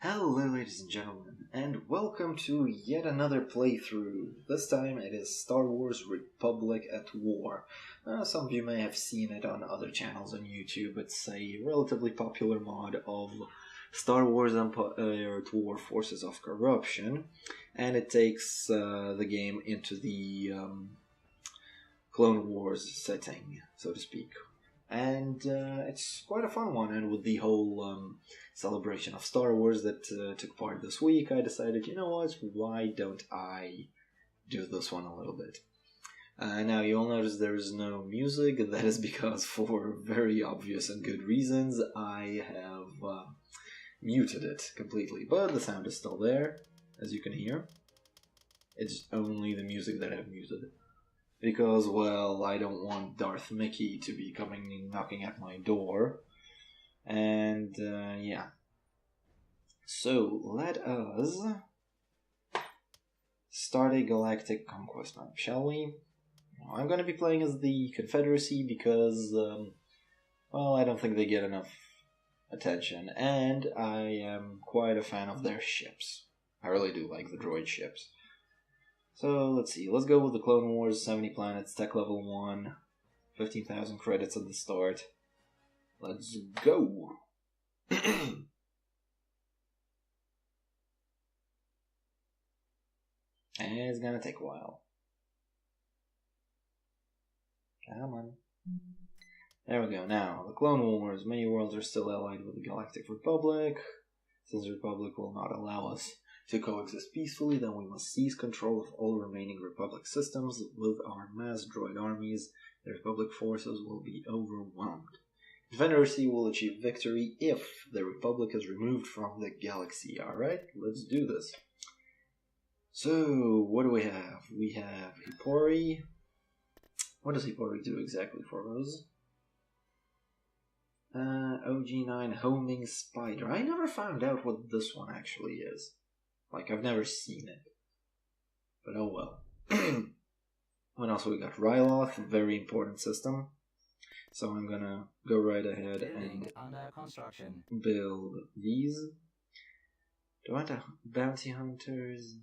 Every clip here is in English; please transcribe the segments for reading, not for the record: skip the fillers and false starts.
Hello ladies and gentlemen, and welcome to yet another playthrough. This time it is Star Wars Republic at War. Some of you may have seen it on other channels on YouTube. It's a relatively popular mod of Star Wars Empire at War Forces of Corruption, and it takes the game into the Clone Wars setting, so to speak. And it's quite a fun one, and with the whole celebration of Star Wars that took part this week, I decided, you know what, why don't I do this one a little bit? Now, you'll notice there is no music, and that is because, for very obvious and good reasons, I have muted it completely. But the sound is still there, as you can hear. It's only the music that I've muted. Because, well, I don't want Darth Mickey to be coming and knocking at my door. And, yeah. So, let us start a galactic conquest map, shall we? I'm going to be playing as the Confederacy because, well, I don't think they get enough attention. And I am quite a fan of their ships. I really do like the droid ships. So, let's see. Let's go with the Clone Wars, 70 planets, tech level 1, 15,000 credits at the start. Let's go! And it's gonna take a while. Come on. There we go. Now, the Clone Wars. Many worlds are still allied with the Galactic Republic. Since the Republic will not allow us to coexist peacefully, then we must seize control of all remaining Republic systems. With our mass droid armies, the Republic forces will be overwhelmed. The Confederacy will achieve victory if the Republic is removed from the galaxy. Alright, let's do this. So, what do we have? We have Hippori. What does Hippori do exactly for us? OG9 Homing Spider. I never found out what this one actually is. Like, I've never seen it. But oh well. What else we got? Ryloth, very important system. So I'm gonna go right ahead and build these. Do I want to bounty hunters?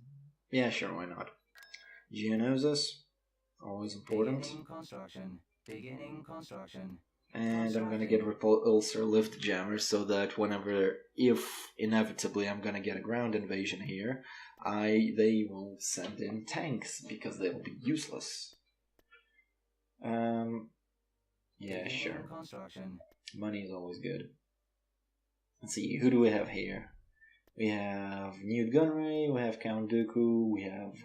Yeah, sure, why not? Geonosis, always important. Beginning construction. And I'm gonna get Repulsor Lift Jammers so that whenever, if inevitably I'm gonna get a ground invasion here, they will send in tanks because they will be useless. Yeah, sure. Money is always good. Let's see, who do we have here? We have Newt Gunray, we have Count Dooku, we have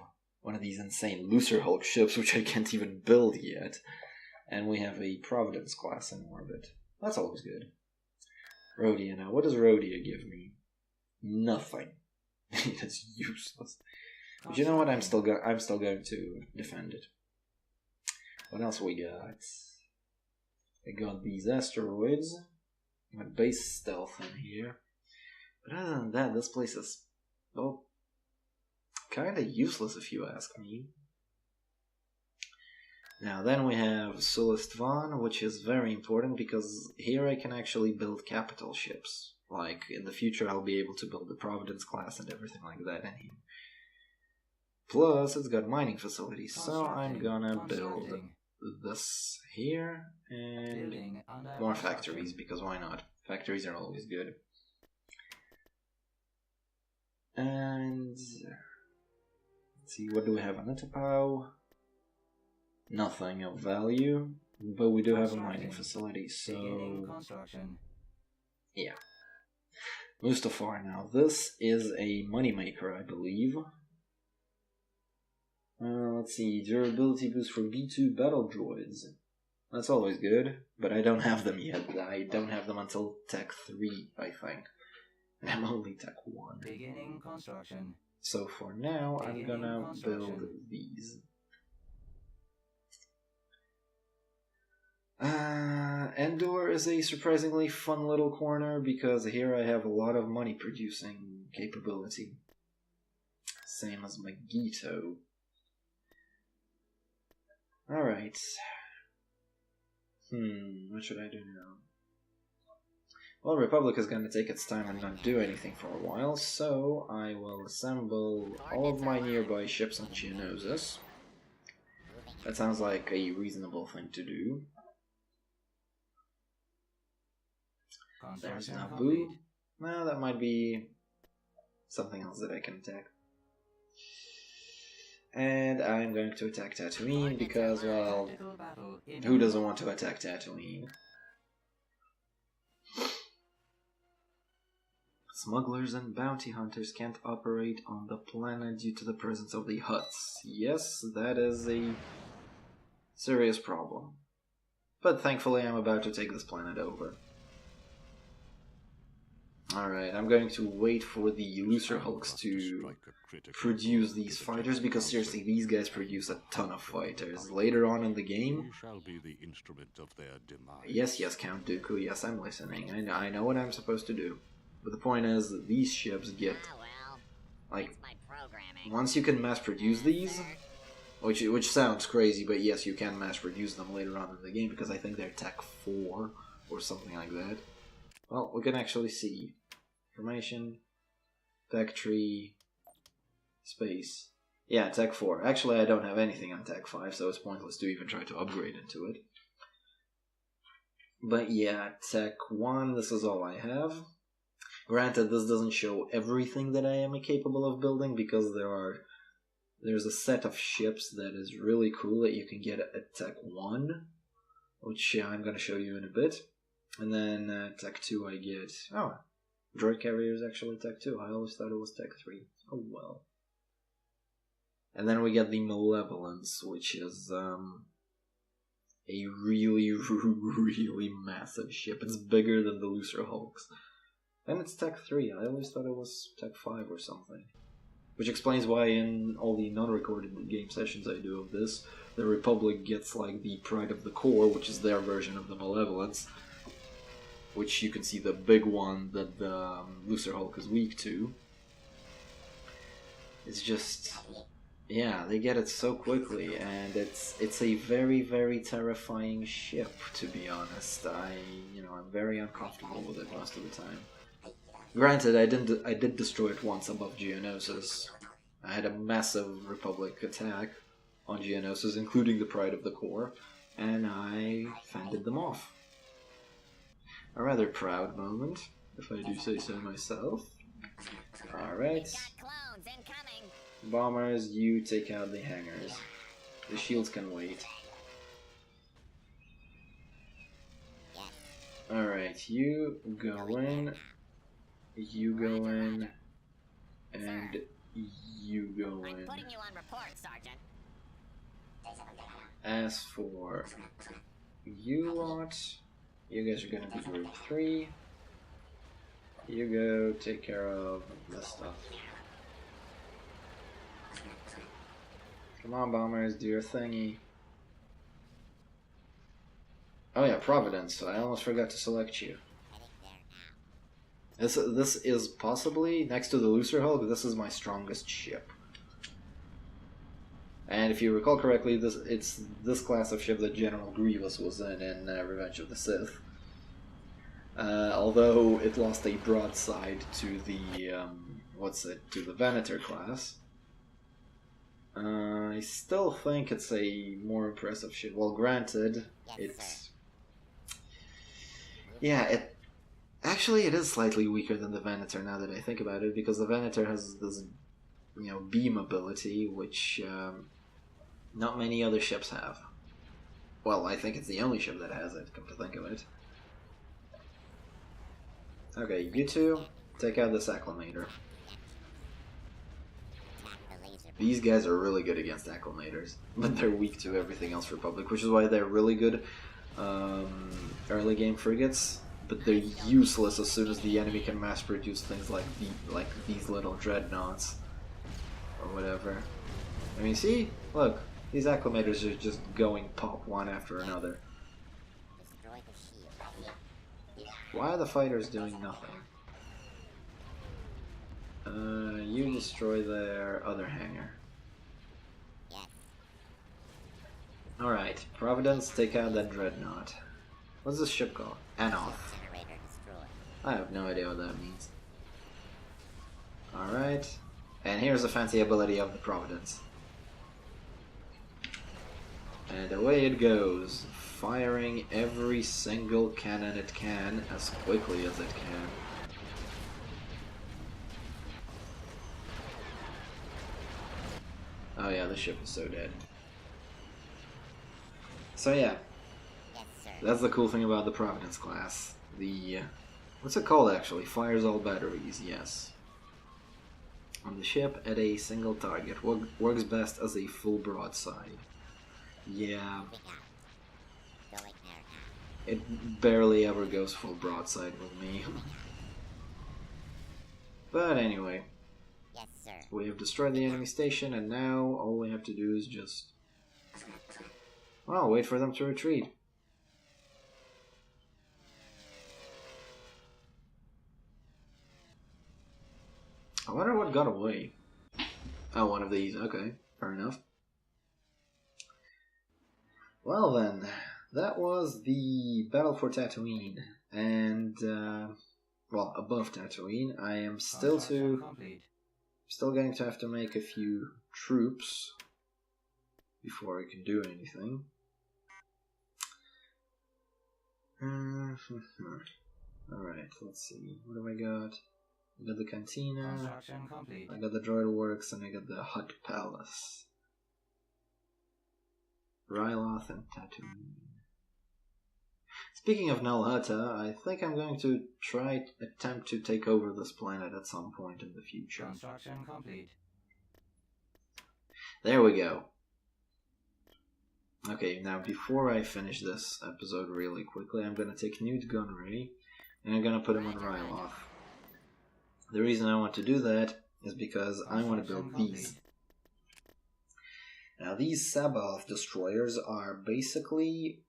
one of these insane Lucer Hulk ships which I can't even build yet. And we have a Providence class in orbit. That's always good. Rhodia now. What does Rhodia give me? Nothing. That's useless. But you know what? I'm still going to defend it. What else we got? We got these asteroids. We got base stealth in here. But other than that, this place is, well, kind of useless if you ask me. Now then we have Sulistvan, which is very important because here I can actually build capital ships. Like, in the future I'll be able to build the Providence class and everything like that in here. Plus, it's got mining facilities, so I'm gonna build this here, and more factories, because why not? Factories are always good. And, let's see, what do we have on Utapau? Nothing of value, but we do have a mining facility, so yeah. Mustafar now. This is a moneymaker, I believe. Let's see, durability boost for B2 battle droids. That's always good, but I don't have them yet. I don't have them until Tech 3, I think. And I'm only Tech 1. So for now, I'm gonna build these. Endor is a surprisingly fun little corner because here I have a lot of money producing capability. Same as Magito. Alright. What should I do now? Well, Republic is going to take its time and not do anything for a while, so I will assemble all of my nearby ships on Geonosis. That sounds like a reasonable thing to do. There's Naboo. Well, that might be something else that I can attack. And I'm going to attack Tatooine because, well, who doesn't want to attack Tatooine? Smugglers and bounty hunters can't operate on the planet due to the presence of the Hutts. Yes, that is a serious problem. But thankfully I'm about to take this planet over. Alright, I'm going to wait for the Looser Hulks to produce these fighters, because seriously, these guys produce a ton of fighters. Later on in the game... Yes, Count Dooku, yes, I'm listening. I know what I'm supposed to do. But the point is that these ships get... like, once you can mass produce these... Which sounds crazy, but yes, you can mass produce them later on in the game, because I think they're Tech 4 or something like that. Well, we can actually see. Formation, Tech Tree, Space. Yeah, Tech 4. Actually, I don't have anything on Tech 5, so it's pointless to even try to upgrade into it. But yeah, Tech 1, this is all I have. Granted, this doesn't show everything that I am capable of building, because there's a set of ships that is really cool that you can get at Tech 1, which I'm going to show you in a bit. And then Tech 2 I get... Oh, Droid Carrier is actually Tech 2. I always thought it was Tech 3. Oh well. And then we get the Malevolence, which is a really, really massive ship. It's bigger than the Looser Hulks. And it's Tech 3. I always thought it was Tech 5 or something. Which explains why in all the non-recorded game sessions I do of this, the Republic gets like the Pride of the Core, which is their version of the Malevolence. Which you can see the big one that the Looser Hulk is weak to. It's just... yeah, they get it so quickly, and it's a very, very terrifying ship, to be honest. I'm very uncomfortable with it most of the time. Granted, I did destroy it once above Geonosis. I had a massive Republic attack on Geonosis, including the Pride of the Core, and I fended them off. A rather proud moment, if I do say so myself. Alright. Bombers, you take out the hangars. The shields can wait. Alright, you go in, and you go in. As for you lot, you guys are gonna be group 3. You go take care of this stuff. Come on, bombers, do your thingy. Oh yeah, Providence. I almost forgot to select you. This is possibly, next to the Looser Hulk, this is my strongest ship. And if you recall correctly, it's this class of ship that General Grievous was in Revenge of the Sith. Although it lost a broadside to the to the Venator class. I still think it's a more impressive ship. Well, granted, it's... yeah, it is slightly weaker than the Venator now that I think about it, because the Venator has this, beam ability, which not many other ships have. Well, I think it's the only ship that has it, come to think of it. Okay, you two, take out this Acclamator. These guys are really good against Acclamators, but they're weak to everything else Republic, which is why they're really good early game frigates, but they're useless as soon as the enemy can mass produce things like these little dreadnoughts or whatever. I mean, see? Look, these Acclamators are just going pop one after another. Why are the fighters doing nothing? You destroy their other hangar. Alright, Providence, take out that dreadnought. What's this ship called? Anoth. I have no idea what that means. Alright. And here's the fancy ability of the Providence. And away it goes, firing every single cannon it can as quickly as it can. Oh yeah, the ship is so dead. So yeah, that's the cool thing about the Providence class. The, what's it called actually? Fires all batteries, yes. On the ship at a single target. Works best as a full broadside. Yeah. It barely ever goes full broadside with me. But anyway. Yes, sir. We have destroyed the enemy station, and now all we have to do is just... well, wait for them to retreat. I wonder what got away. Oh, one of these. Okay, fair enough. Well then, that was the battle for Tatooine, and well, above Tatooine, I am still going to have to make a few troops before I can do anything. Alright, let's see. What have I got? I got the Cantina, I got the Droid Works, and I got the Hut Palace. Ryloth and Tatooine. Speaking of Nal Hutta, I think I'm going to attempt to take over this planet at some point in the future. Construction complete. There we go. Okay, now before I finish this episode really quickly, I'm going to take Newt Gunray and I'm going to put him on Ryloth. The reason I want to do that is because I want to build these. Now these Sabaoth destroyers are basically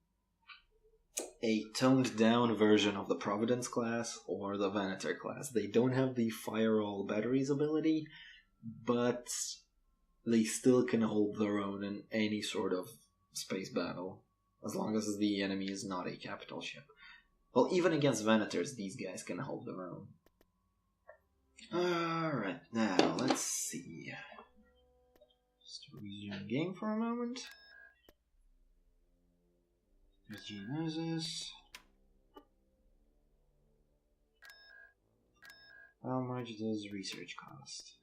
a toned down version of the Providence class or the Venator class. They don't have the fire all batteries ability, but they still can hold their own in any sort of space battle, as long as the enemy is not a capital ship. Well, even against Venators, these guys can hold their own. Alright, now let's see. Just resume game for a moment. There's Geonosis. How much does research cost?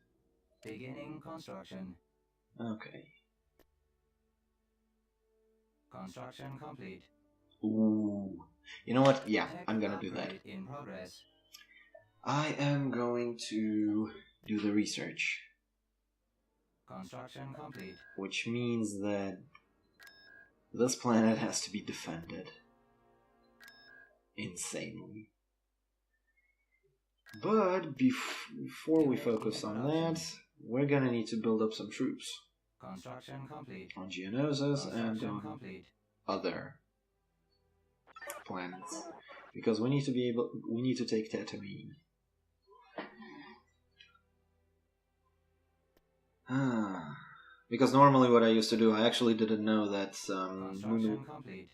Beginning construction. Okay. Construction complete. Ooh. You know what? Yeah, I'm gonna do that. In progress. I am going to do the research. Construction complete. Which means that this planet has to be defended. Insanely. But before we focus on that, we're gonna need to build up some troops. Construction complete. On Geonosis and on complete. other planets. Because we need to take Tatooine. Because normally what I used to do, I actually didn't know that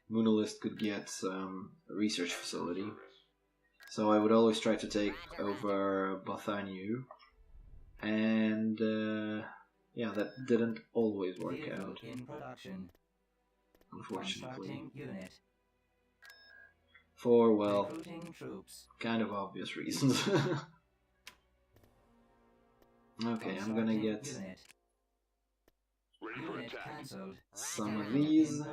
Moonolist could get a research facility. So I would always try to take over Bothaniu. And yeah, that didn't always work out. In production. Unfortunately. For, well, kind of obvious reasons. Okay, I'm gonna get some of these.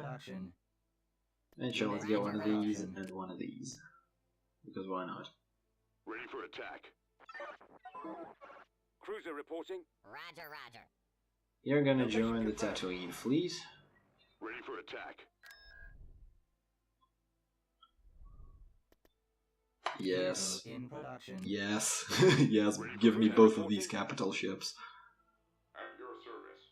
And sure, let's get one of these and one of these. Because why not? Ready for attack. Cruiser reporting. Roger, roger. You're gonna join the Tatooine fleet. Ready for attack. Yes. In production. Yes. Yes, give me both of these capital ships. At your service.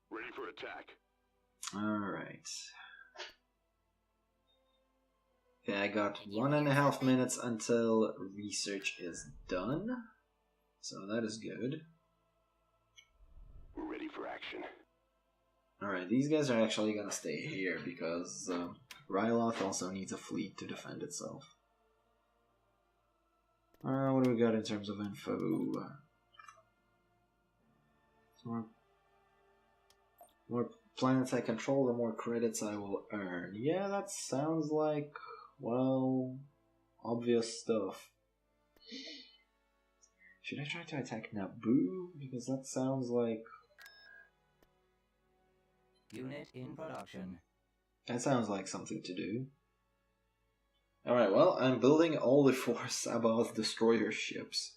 Ready for attack. Alright. Okay, I got 1.5 minutes until research is done. So that is good. We're ready for action. Alright, these guys are actually gonna stay here because, Ryloth also needs a fleet to defend itself. What do we got in terms of info? The more planets I control, the more credits I will earn. Yeah, that sounds like, well, obvious stuff. Should I try to attack Naboo? Because that sounds like... Unit in production. That sounds like something to do. Alright, well, I'm building all the Force Abath destroyer ships.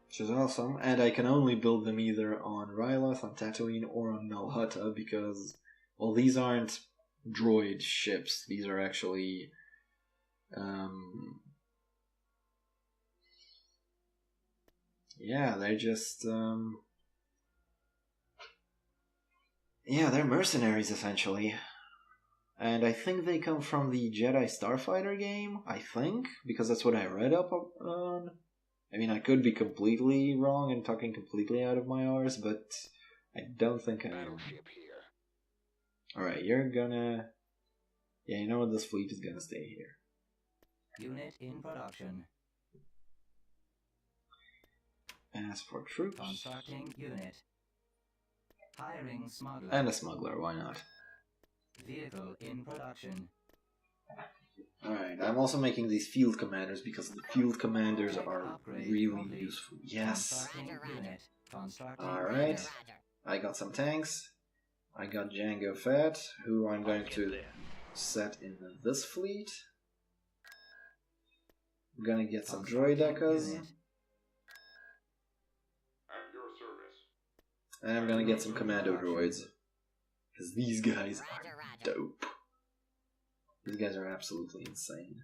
Which is awesome, and I can only build them either on Ryloth, on Tatooine, or on Nalhutta, because, well, these aren't droid ships. These are actually... yeah, they're just... yeah, they're mercenaries, essentially. And I think they come from the Jedi Starfighter game, I think, because that's what I read up on. I mean, I could be completely wrong and talking completely out of my arse, but I don't think I am. Battleship here. Alright, you're gonna... yeah, you know what? This fleet is gonna stay here. Unit in production. As for troops... Constructing unit. Hiring smuggler. and a smuggler, why not? Vehicle in production. Alright, I'm also making these field commanders because the field commanders are Upgrade really complete. useful. Yes! Constructing unit. Constructing Alright. unit. I got some tanks. I got Jango Fett, who I'm going to set in this fleet. I'm gonna get some droid echoes. Unit. At your service. And I'm gonna get some commando droids. Because these guys are dope. These guys are absolutely insane.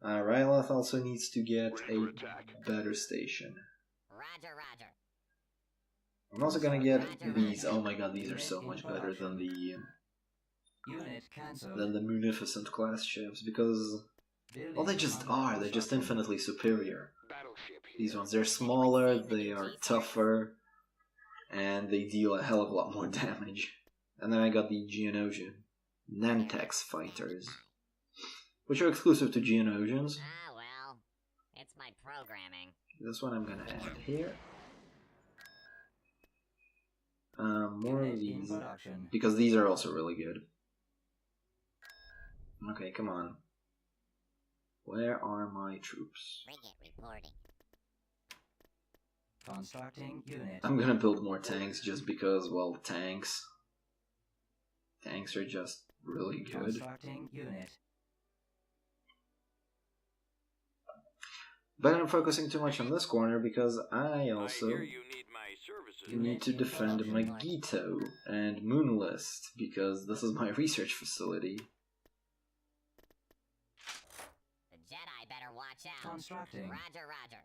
Ryloth also needs to get a better station. Roger, roger. I'm also gonna get these. Oh my god, these are so much better than the Unit cancelled. Munificent class ships because, well, they just are. They're just infinitely superior. Battleship here. These ones, they're smaller, they are tougher, and they deal a hell of a lot more damage. And then I got the Geonosian Nantex fighters, which are exclusive to Geonosians. Ah, well. It's my programming. This one I'm gonna add here. More of Unit in these, production. because these are also really good. Okay, come on. Where are my troops? Frigate reporting. Constructing unit. I'm gonna build more tanks just because, well, tanks. Tanks are just really good. Constructing unit. But I'm focusing too much on this corner because I also I hear you need my services. need to defend Magito and Moonlist because this is my research facility. The Jedi better watch out. Constructing. Roger, roger.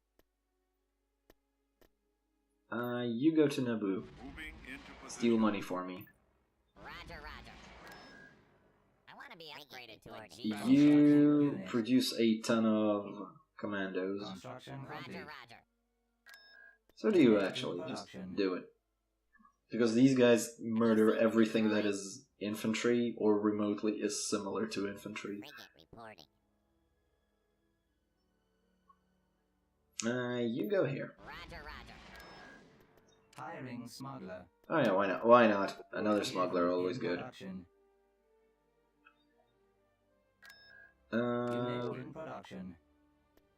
You go to Naboo. Moving into position. Steal money for me. Roger, roger. I want to be upgraded to a G. You produce a ton of commandos. Construction complete. Roger, roger. So do you actually. Just do it. Because these guys murder everything that is infantry or remotely is similar to infantry. Frigate reporting. You go here. Roger, roger. Hiring smuggler. Oh yeah, why not? Why not? Another Vehicle smuggler, always in good. production. Uh, Unit in production.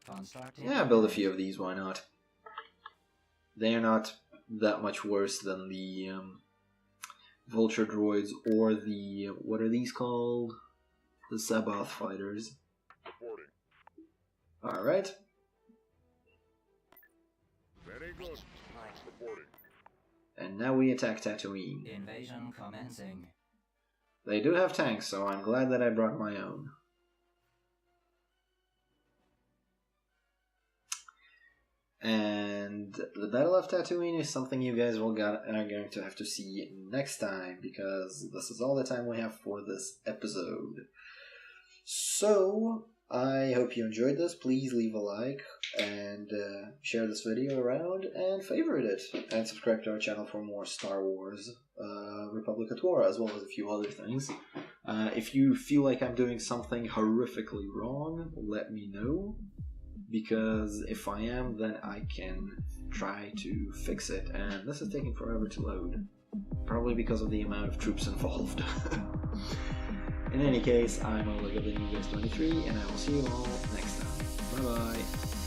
Constructing. yeah, build a few of these, why not? They are not that much worse than the Vulture droids or the, what are these called? The Sabath fighters. Reporting. Alright. Very good. Frigate reporting. Reporting. And now we attack Tatooine. Invasion commencing. They do have tanks, so I'm glad that I brought my own. And the Battle of Tatooine is something you guys are going to have to see next time, because this is all the time we have for this episode. So, I hope you enjoyed this. Please leave a like and share this video around and favorite it. And subscribe to our channel for more Star Wars Republic at War, as well as a few other things. If you feel like I'm doing something horrifically wrong, let me know. Because if I am, then I can try to fix it. And this is taking forever to load. Probably because of the amount of troops involved. In any case, I'm Oleg of the New Guys 23, and I will see you all next time. Bye bye.